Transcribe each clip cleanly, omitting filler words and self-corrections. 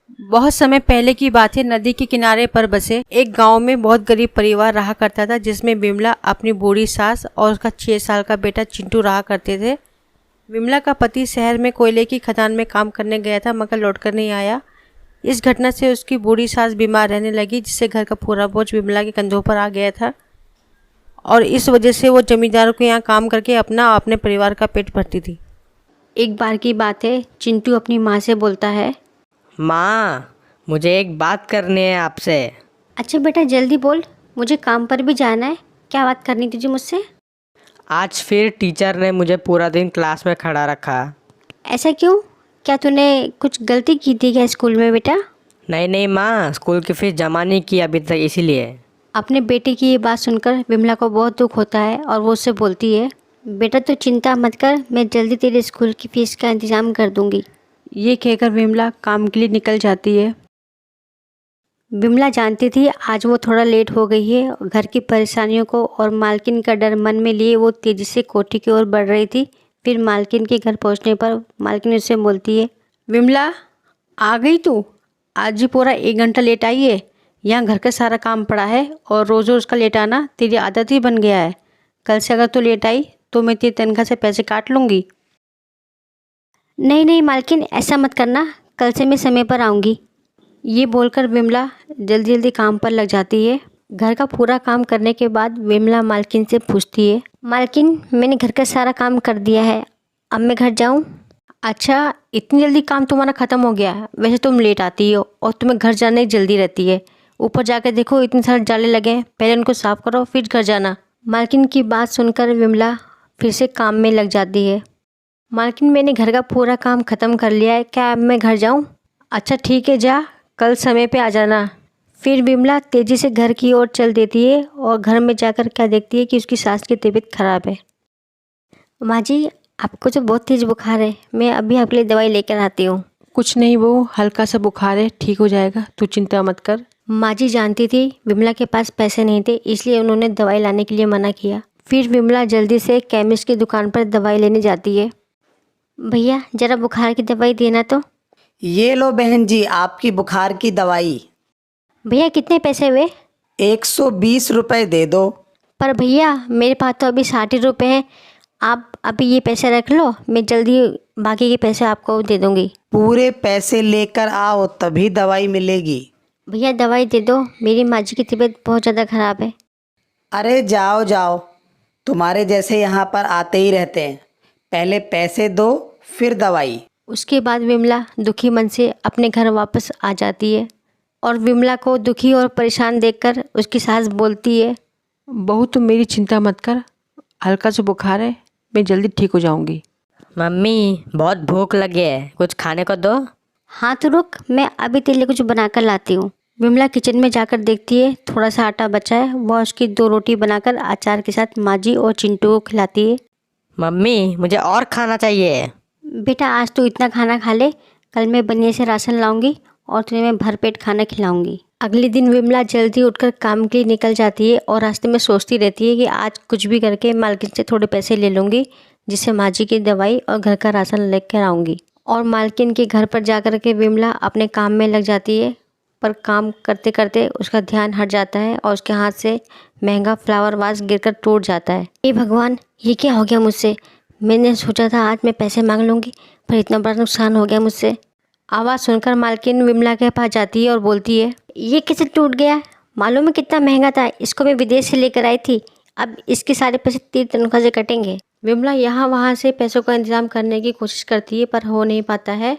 बहुत समय पहले की बात है। नदी के किनारे पर बसे एक गांव में बहुत गरीब परिवार रहा करता था, जिसमें विमला, अपनी बूढ़ी सास और उसका 6 साल का बेटा चिंटू रहा करते थे। विमला का पति शहर में कोयले की खदान में काम करने गया था, मगर लौटकर नहीं आया। इस घटना से उसकी बूढ़ी सास बीमार रहने लगी, जिससे घर का पूरा बोझ विमला के कंधों पर आ गया था और इस वजह से वो जमींदारों के यहाँ काम करके अपना और अपने परिवार का पेट भरती थी। एक बार की बात है, चिंटू अपनी माँ से बोलता है, माँ, मुझे एक बात करनी है आपसे। अच्छा बेटा जल्दी बोल, मुझे काम पर भी जाना है। क्या बात करनी तुझे मुझसे? आज फिर टीचर ने मुझे पूरा दिन क्लास में खड़ा रखा। ऐसा क्यों? क्या तूने कुछ गलती की थी क्या स्कूल में बेटा? नहीं नहीं माँ, स्कूल की फीस जमा नहीं की अभी तक, इसीलिए। अपने बेटे की ये बात सुनकर विमला को बहुत दुख होता है और वो उससे बोलती है, बेटा तू चिंता मत कर, मैं जल्दी तेरे स्कूल की फ़ीस का इंतज़ाम कर दूंगी। ये कहकर विमला काम के लिए निकल जाती है। विमला जानती थी आज वो थोड़ा लेट हो गई है और घर की परेशानियों को और मालकिन का डर मन में लिए वो तेज़ी से कोठी की ओर बढ़ रही थी। फिर मालकिन के घर पहुंचने पर मालकिन उससे बोलती है, विमला, आ गई तू? आज ही पूरा 1 घंटा लेट आई है। यहाँ घर का सारा काम पड़ा है और रोज़ रोज़ का लेट आना तेरी आदत ही बन गया है। कल से अगर तू लेट आई तो मैं तेरी तनख्वाह से पैसे काट लूँगी। नहीं नहीं मालकिन, ऐसा मत करना, कल से मैं समय पर आऊँगी। ये बोलकर विमला जल्दी जल्दी काम पर लग जाती है। घर का पूरा काम करने के बाद विमला मालकिन से पूछती है, मालकिन मैंने घर का सारा काम कर दिया है, अब मैं घर जाऊँ? अच्छा, इतनी जल्दी काम तुम्हारा ख़त्म हो गया? वैसे तुम लेट आती हो और तुम्हें घर जाने की जल्दी रहती है। ऊपर जाकर देखो, इतने सारे जाले लगे हैं, पहले उनको साफ़ करो फिर घर जाना। मालकिन की बात सुनकर विमला फिर से काम में लग जाती है। मालकिन मैंने घर का पूरा काम ख़त्म कर लिया है, क्या अब मैं घर जाऊँ? अच्छा ठीक है, जा, कल समय पे आ जाना। फिर विमला तेज़ी से घर की ओर चल देती है और घर में जाकर क्या देखती है कि उसकी सास की तबीयत खराब है। माँ जी, आपको तो बहुत तेज़ बुखार है, मैं अभी आपके लिए दवाई लेकर आती हूँ। कुछ नहीं बहू, हल्का सा बुखार है, ठीक हो जाएगा, तू चिंता मत कर। माँ जी जानती थी विमला के पास पैसे नहीं थे, इसलिए उन्होंने दवाई लाने के लिए मना किया। फिर विमला जल्दी से केमिस्ट की दुकान पर दवाई लेने जाती है। भैया ज़रा बुखार की दवाई देना तो। ये लो बहन जी, आपकी बुखार की दवाई। भैया कितने पैसे हुए? 120 रुपये दे दो। पर भैया मेरे पास तो अभी 60 रुपये हैं, आप अभी ये पैसे रख लो, मैं जल्दी बाकी के पैसे आपको दे दूँगी। पूरे पैसे लेकर आओ तभी दवाई मिलेगी। भैया दवाई दे दो, मेरी माँ जी की तबीयत बहुत ज़्यादा ख़राब है। अरे जाओ जाओ, तुम्हारे जैसे यहाँ पर आते ही रहते हैं। पहले पैसे दो फिर दवाई। उसके बाद विमला दुखी मन से अपने घर वापस आ जाती है और विमला को दुखी और परेशान देखकर उसकी सास बोलती है, बहू तुम मेरी चिंता मत कर, हल्का सा बुखार है, मैं जल्दी ठीक हो जाऊंगी। मम्मी, बहुत भूख लगी है, कुछ खाने को दो। हाँ तो रुक, मैं अभी तेरे लिए कुछ बनाकर लाती हूँ। विमला किचन में जाकर देखती है थोड़ा सा आटा बचा है, वह उसकी 2 रोटी बनाकर अचार के साथ माँ जी और चिंटू को खिलाती है। मम्मी, मुझे और खाना चाहिए। बेटा आज तू इतना खाना खा ले, कल मैं बनिए से राशन लाऊंगी और तुम्हें मैं भरपेट खाना खिलाऊंगी। अगले दिन विमला जल्दी उठकर काम के लिए निकल जाती है और रास्ते में सोचती रहती है कि आज कुछ भी करके मालकिन से थोड़े पैसे ले लूँगी, जिससे माँ जी की दवाई और घर का राशन लेकर आऊँगी। और मालकिन के घर पर जाकर के विमला अपने काम में लग जाती है, पर काम करते करते उसका ध्यान हट जाता है और उसके हाथ से महंगा फ्लावर वास गिरकर टूट जाता है। हे भगवान, ये क्या हो गया मुझसे? मैंने सोचा था आज मैं पैसे मांग लूँगी, पर इतना बड़ा नुकसान हो गया मुझसे। आवाज़ सुनकर मालकिन विमला के पास जाती है और बोलती है, ये कैसे टूट गया? मालूम है कितना महंगा था, इसको मैं विदेश से लेकर आई थी, अब इसके सारे पैसे तेरी तनख्वाह से कटेंगे। विमला यहाँ वहाँ से पैसों का इंतजाम करने की कोशिश करती है, पर हो नहीं पाता है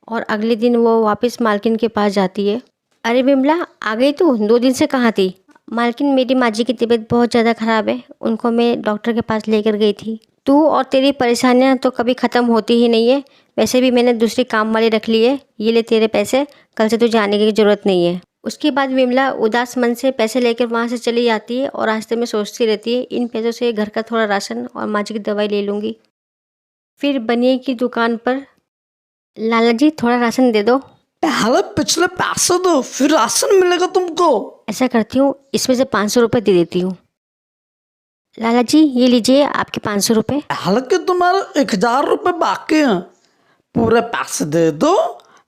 और अगले दिन वो वापस मालकिन के पास जाती है। अरे विमला, आ गई तू? 2 दिन से कहाँ थी? मालकिन मेरी माँ जी की तबीयत बहुत ज़्यादा ख़राब है, उनको मैं डॉक्टर के पास लेकर गई थी। तू और तेरी परेशानियाँ तो कभी ख़त्म होती ही नहीं है, वैसे भी मैंने दूसरी काम वाली रख ली है, ये ले तेरे पैसे, कल से तू जाने की ज़रूरत नहीं है। उसके बाद विमला उदास मन से पैसे लेकर वहाँ से चली जाती है और रास्ते में सोचती रहती है, इन पैसों से घर का थोड़ा राशन और माँ जी की दवाई ले लूँगी। फिर बनिए की दुकान पर, लाला जी थोड़ा राशन दे दो। पहले पिछले पैसे दो फिर राशन मिलेगा तुमको। ऐसा करती हूँ, इसमें से 500 रुपये दे देती हूँ। लाला जी ये लीजिए आपके 500 रुपये। हालांकि तुम्हारे 1000 रुपये बाकी हैं, पूरे पैसे दे दो,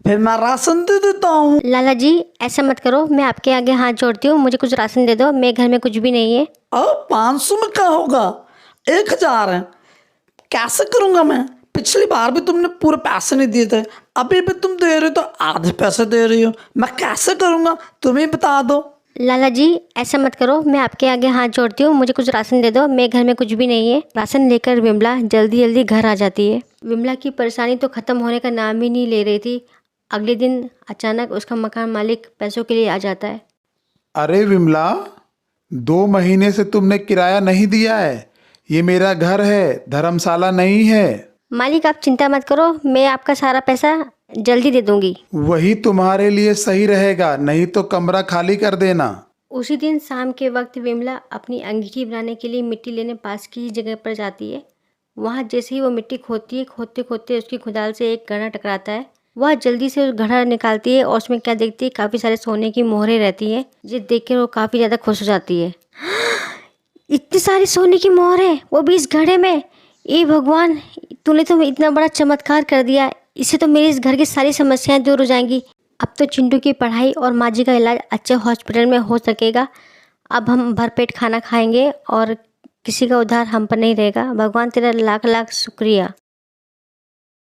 फिर मैं राशन दे देता हूँ। लाला जी ऐसा मत करो, मैं आपके आगे हाथ जोड़ती हूँ, मुझे कुछ राशन दे दो, मेरे घर में कुछ भी नहीं है। अब 500 में क्या होगा, 1000 है। कैसे करूँगा मैं? पिछली बार भी तुमने पूरे पैसे नहीं दिए थे, अभी भी तुम दे रहे हो तो आधे पैसे दे रही हो। मैं कैसे करूँगा, तुम ही बता दो। लाला जी ऐसा मत करो, मैं आपके आगे हाथ जोड़ती हूँ, मुझे कुछ राशन दे दो, मेरे घर में कुछ भी नहीं है। राशन लेकर विमला जल्दी जल्दी घर आ जाती है। विमला की परेशानी तो ख़त्म होने का नाम ही नहीं ले रही थी। अगले दिन अचानक उसका मकान मालिक पैसों के लिए आ जाता है। अरे विमला, 2 महीने से तुमने किराया नहीं दिया है। ये मेरा घर है, धर्मशाला नहीं है। मालिक आप चिंता मत करो, मैं आपका सारा पैसा जल्दी दे दूंगी। वही तुम्हारे लिए सही रहेगा, नहीं तो कमरा खाली कर देना। उसी दिन शाम के वक्त विमला अपनी अंगीठी बनाने के लिए मिट्टी लेने पास की ही जगह पर जाती है। वहाँ जैसे ही वो मिट्टी खोदती है, खोदते खोदते उसकी खुदाल से एक घड़ा टकराता है। वह जल्दी से उस घड़ा निकालती है और उसमें क्या देखती है, काफ़ी सारे सोने की मोहरें रहती हैं। ये देखकर वो काफ़ी ज़्यादा खुश हो जाती है। इतनी सारी सोने की मोहरें, वो भी इस घड़े में! ए भगवान, तूने तो इतना बड़ा चमत्कार कर दिया, इससे तो मेरी इस घर की सारी समस्याएं दूर हो जाएंगी। अब तो चिंटू की पढ़ाई और माँ जी का इलाज अच्छे हॉस्पिटल में हो सकेगा। अब हम भरपेट खाना खाएंगे और किसी का उधार हम पर नहीं रहेगा। भगवान तेरा लाख लाख शुक्रिया।